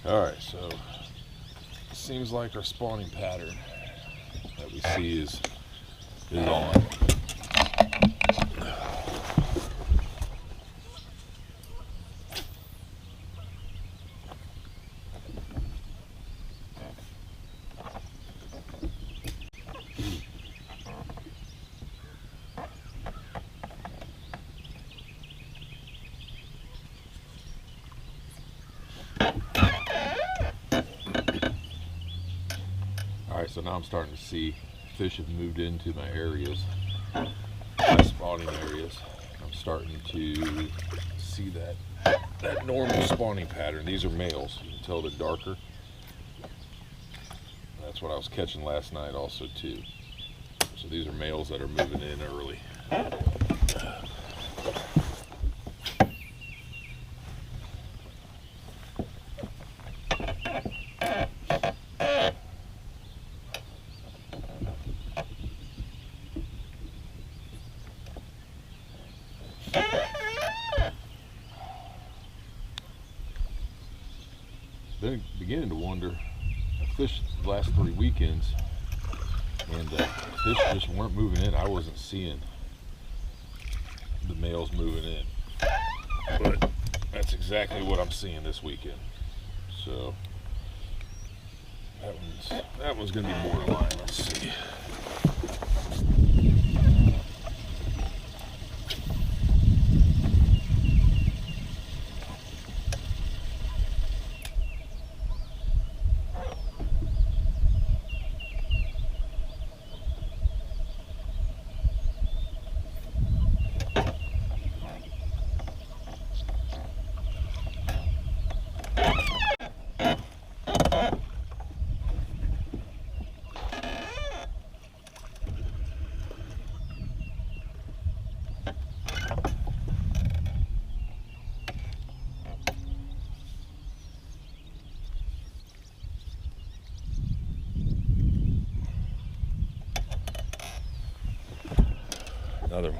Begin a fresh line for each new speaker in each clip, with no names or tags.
Alright, so it seems like our spawning pattern that we see is on. Alright, so now I'm starting to see fish have moved into my areas, my spawning areas. I'm starting to see that normal spawning pattern. These are males. You can tell they're darker. That's what I was catching last night also too. So these are males that are moving in early. Then beginning to wonder, I fished the last 3 weekends and fish just weren't moving in. I wasn't seeing the males moving in, but that's exactly what I'm seeing this weekend. So that one's gonna be borderline. Let's see. Another one.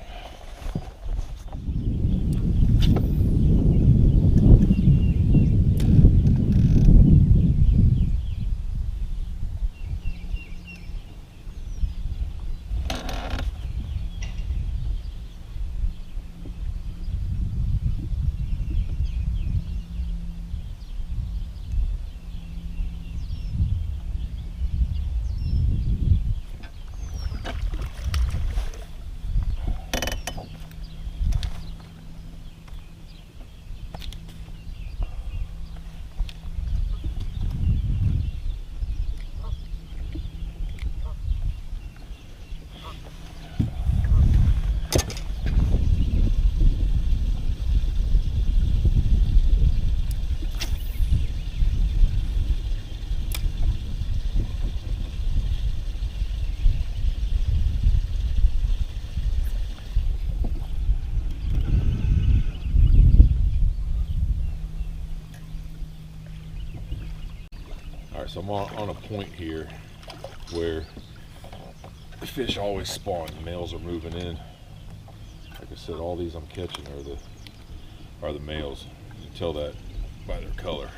So I'm on a point here where the fish always spawn. The males are moving in. Like I said, all these I'm catching are the males. You can tell that by their color.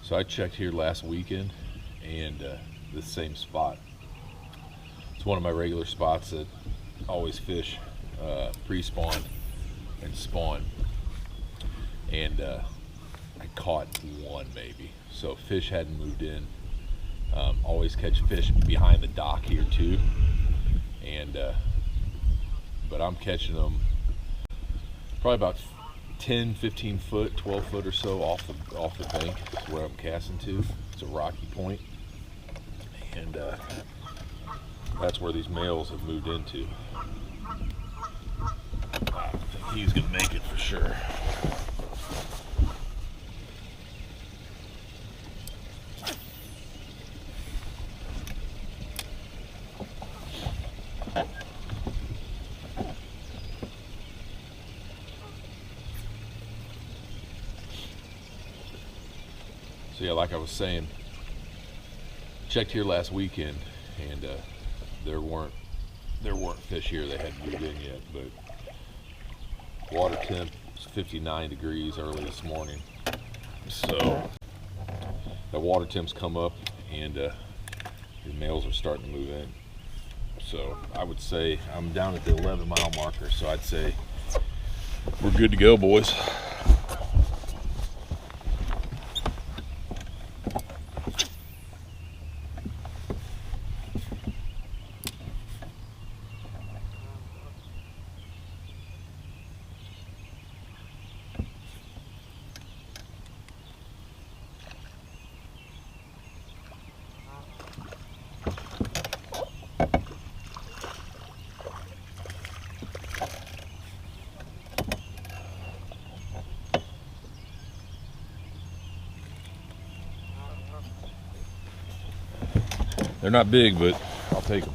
So I checked here last weekend, and the same spot. It's one of my regular spots that I always fish pre-spawn and spawn. And I caught one maybe. So fish hadn't moved in. Always catch fish behind the dock here too. And but I'm catching them probably about 10, 15 foot, 12 foot or so off the bank is where I'm casting to. It's a rocky point, and that's where these males have moved into. I think he's gonna make it for sure. So yeah, like I was saying, checked here last weekend, and there weren't fish here. They hadn't moved in yet, but water temp was 59 degrees early this morning. So the water temps come up, and the males are starting to move in. So I would say I'm down at the 11-mile marker, so I'd say we're good to go, boys. They're not big, but I'll take them.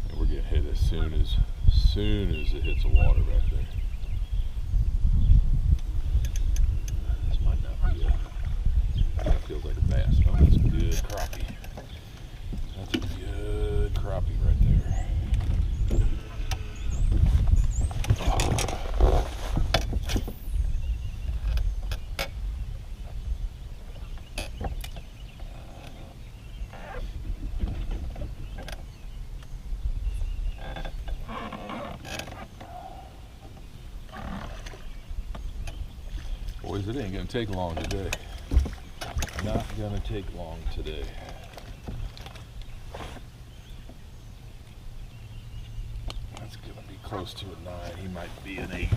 And we're getting hit as soon as it hits the water back there. Feels like a bass. Oh, that's a good crappie. That's a good crappie right there. Oh. Boys, it ain't gonna take long today. Not gonna take long today. That's gonna be close to a 9. He might be an 8.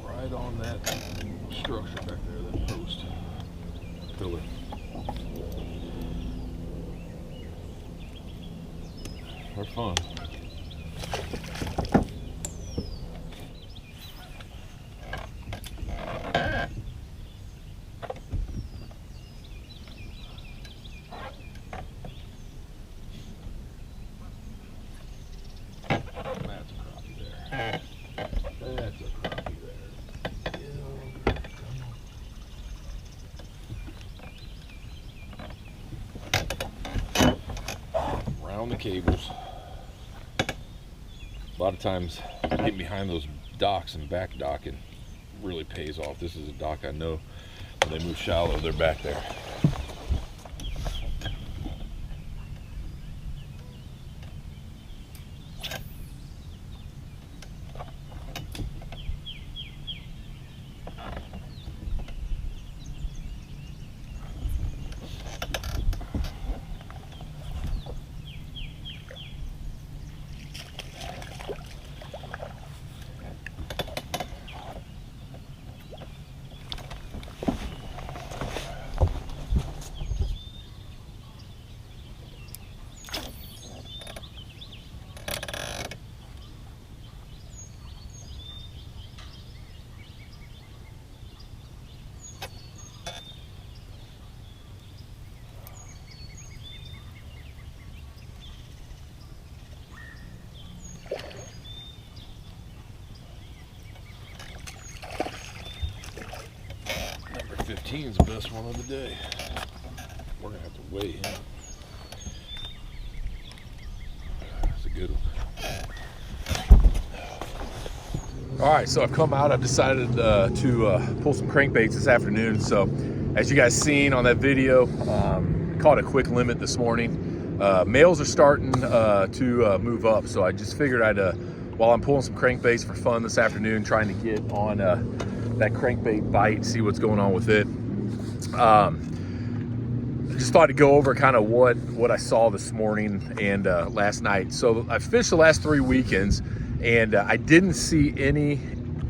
Right on that structure back there, that post pillar. They're fun. The cables. A lot of times getting behind those docks and back docking really pays off. This is a dock I know when they move shallow, they're back there. 18 is the best one of the day. We're gonna have to weigh him. That's a good one. All right, so I've come out. I've decided to pull some crankbaits this afternoon. So as you guys seen on that video, caught a quick limit this morning. Males are starting to move up, so I just figured I'd, while I'm pulling some crankbaits for fun this afternoon, trying to get on that crankbait bite, see what's going on with it. Just thought to go over kind of what I saw this morning and last night. So I fished the last 3 weekends, and I didn't see any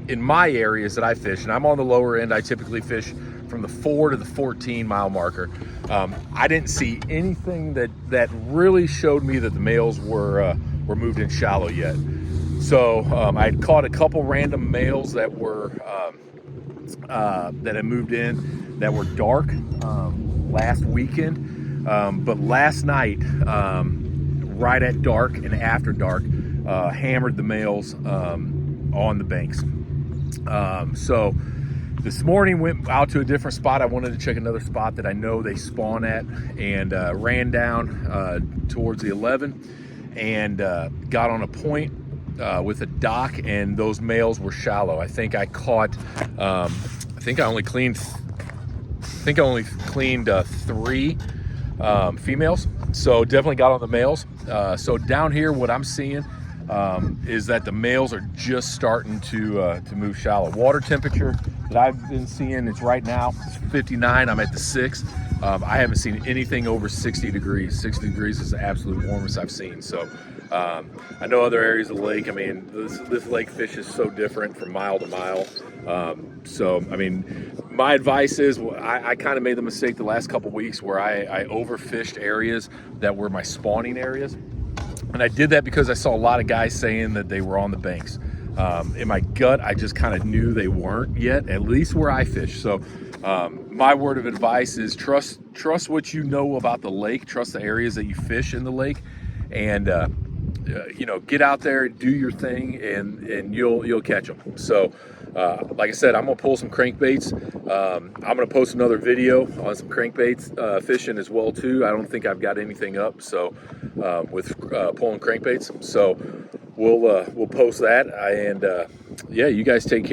in my areas that I fish, and I'm on the lower end. I typically fish from the 4 to the 14 mile marker. I didn't see anything that really showed me that the males were moved in shallow yet. So I had caught a couple random males that were that had moved in that were dark last weekend, but last night, right at dark and after dark, hammered the males on the banks. So this morning went out to a different spot. I wanted to check another spot that I know they spawn at, and ran down towards the 11 and got on a point with a dock, and those males were shallow. I think I caught, I think I only cleaned 3 females. So definitely got on the males. So down here, what I'm seeing is that the males are just starting to move shallow. Water temperature that I've been seeing, it's right now, it's 59. I'm at the 6. I haven't seen anything over 60 degrees. 60 degrees is the absolute warmest I've seen. So I know other areas of the lake, I mean, this lake fish is so different from mile to mile. So, I mean, my advice is, I kind of made the mistake the last couple weeks where I overfished areas that were my spawning areas. And I did that because I saw a lot of guys saying that they were on the banks. In my gut, I just kind of knew they weren't yet, at least where I fish. So my word of advice is trust what you know about the lake, trust the areas that you fish in the lake, and you know, get out there, do your thing, and you'll catch them. So like I said, I'm gonna pull some crankbaits. I'm gonna post another video on some crankbaits fishing as well too. I don't think I've got anything up, so with pulling crankbaits. So we'll post that, and yeah, you guys take care.